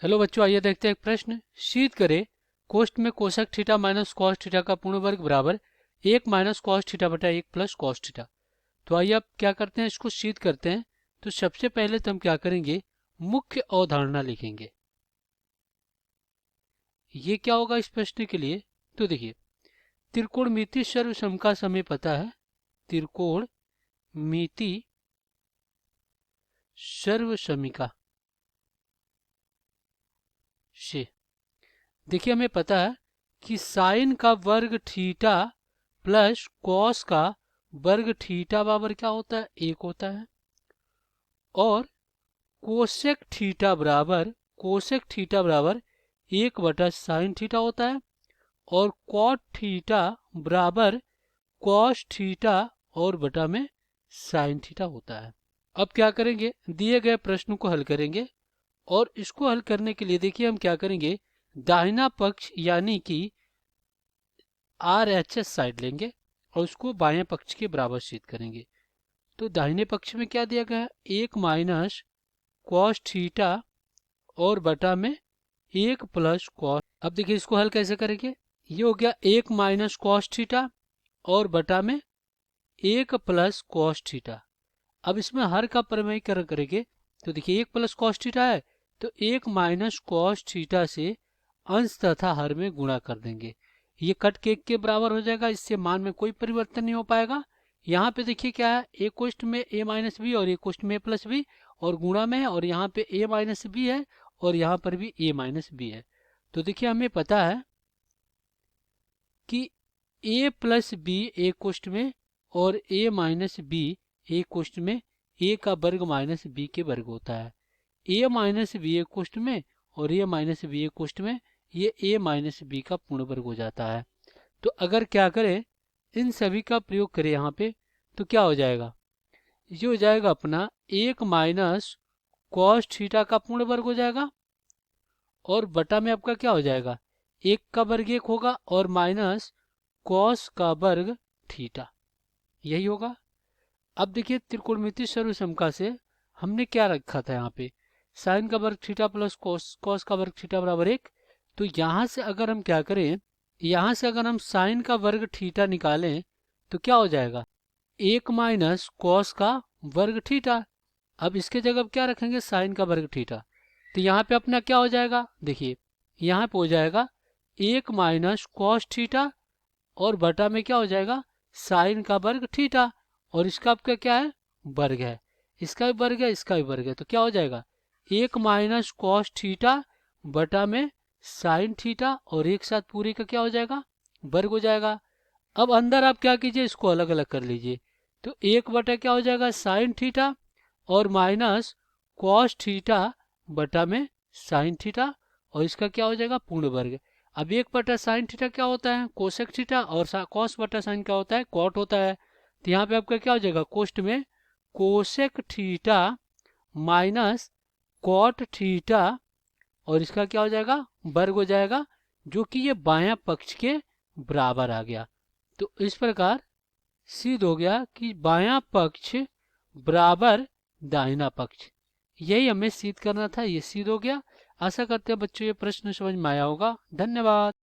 Hello बच्चों, आइए देखते हैं एक प्रश्न। शीत करे कोष्ठ में कोशक थीटा माइनस कॉस थीटा का पूर्ण वर्ग बराबर 1 माइनस कॉस थीटा बटा 1 प्लस कॉस थीटा। तो आइए अब क्या करते हैं, इसको शीत करते हैं। तो सबसे पहले तो हम क्या करेंगे, मुख्य अवधारणा लिखेंगे। ये क्या होगा इस प्रश्न के लिए, तो देखिए, त्रिकोणमिति सर्वसम का समय पता है। त्रिकोणमिति सर्वसमिका से देखिए हमें पता है कि साइन का वर्ग थीटा प्लस कॉस का वर्ग थीटा बराबर क्या होता है, 1 होता है। और कोसेक थीटा बराबर 1 बटा साइन थीटा होता है। और कॉट थीटा बराबर कॉस थीटा और बटा में साइन थीटा होता है। अब क्या करेंगे, दिए गए प्रश्न को हल करेंगे। और इसको हल करने के लिए देखिए हम क्या करेंगे, दाहिना पक्ष यानी कि RHS साइड लेंगे और उसको बाएं पक्ष के बराबर सिद्ध करेंगे। तो दाहिने पक्ष में क्या दिया गया है, 1 माइनस कॉस थीटा और बटा में 1 प्लस कॉस। अब देखिए इसको हल कैसे करेंगे, ये हो गया 1 माइनस कॉस थीटा और बटा में 1 प्लस कॉस थीटा। अब इसमें हर का परिमेयीकरण करेंगे। तो देखिए 1 प्लस कॉस थीटा है तो 1 माइनस कॉस थीटा से अंश तथा हर में गुणा कर देंगे। ये कट के 1 के बराबर हो जाएगा, इससे मान में कोई परिवर्तन नहीं हो पाएगा। यहाँ पे देखिए क्या है, ए कोष्ठ में a माइनस बी और ए कोष्ठ में a प्लस बी और गुणा में है, और यहाँ पे a माइनस बी है और यहाँ पर भी a माइनस बी है। तो देखिए हमें पता है कि a प्लस बी ए कोष्ठ में और a माइनस बी ए कोष्ठ में a का वर्ग माइनस b के वर्ग होता है। a माइनस बी ए कोष्ठ में और a माइनस बी ए कोष्ठ में ये a माइनस बी का पूर्ण वर्ग हो जाता है। तो अगर क्या करें, इन सभी का प्रयोग करें यहाँ पे, तो क्या हो जाएगा, ये हो जाएगा अपना 1 माइनस कॉस थीटा का पूर्ण वर्ग हो जाएगा। और बटा में आपका क्या हो जाएगा, 1 का वर्ग 1 होगा और माइनस कॉस का वर्ग थीटा, यही होगा। अब देखिए त्रिकोणमिति सर्वसमका से हमने क्या रखा था, यहाँ पे साइन का वर्ग थीटा प्लस कॉस का वर्ग थीटा बराबर 1। तो यहाँ से अगर हम क्या करें, यहाँ से अगर हम साइन का वर्ग थीटा निकालें तो क्या हो जाएगा, 1 माइनस कॉस का वर्ग थीटा। अब इसके जगह क्या रखेंगे, साइन का वर्ग थीटा। तो यहाँ पे अपना क्या हो जाएगा, देखिए यहाँ पे हो जाएगा 1 माइनस कॉस थीटा और बटा में क्या हो जाएगा, साइन का वर्ग थीटा। और इसका आपका क्या है, वर्ग है, इसका भी वर्ग है, इसका भी वर्ग है। तो क्या हो जाएगा, 1 माइनस कॉस थीटा बटा में साइन थीटा और एक साथ पूरे का क्या हो जाएगा, वर्ग हो जाएगा। अब अंदर आप क्या कीजिए, इसको अलग अलग कर लीजिए। तो 1 बटा क्या हो जाएगा, साइन थीटा और माइनस कॉस थीटा बटा में साइन थीटा और इसका क्या हो जाएगा, पूर्ण वर्ग। अब 1 बटा साइन थीटा क्या होता है, कोसेक थीटा, और कॉस बटा साइन क्या होता है, कॉट होता है। तो यहाँ पे आपका क्या हो जाएगा, कोष्ठ में cosec theta minus cot theta और इसका क्या हो जाएगा, वर्ग हो जाएगा, जो कि ये बायां पक्ष के बराबर आ गया। तो इस प्रकार सिद्ध हो गया कि बायां पक्ष बराबर दाहिना पक्ष, यही हमें सिद्ध करना था, ये सिद्ध हो गया। आशा करते हैं बच्चों ये प्रश्न समझ में आया होगा। धन्यवाद।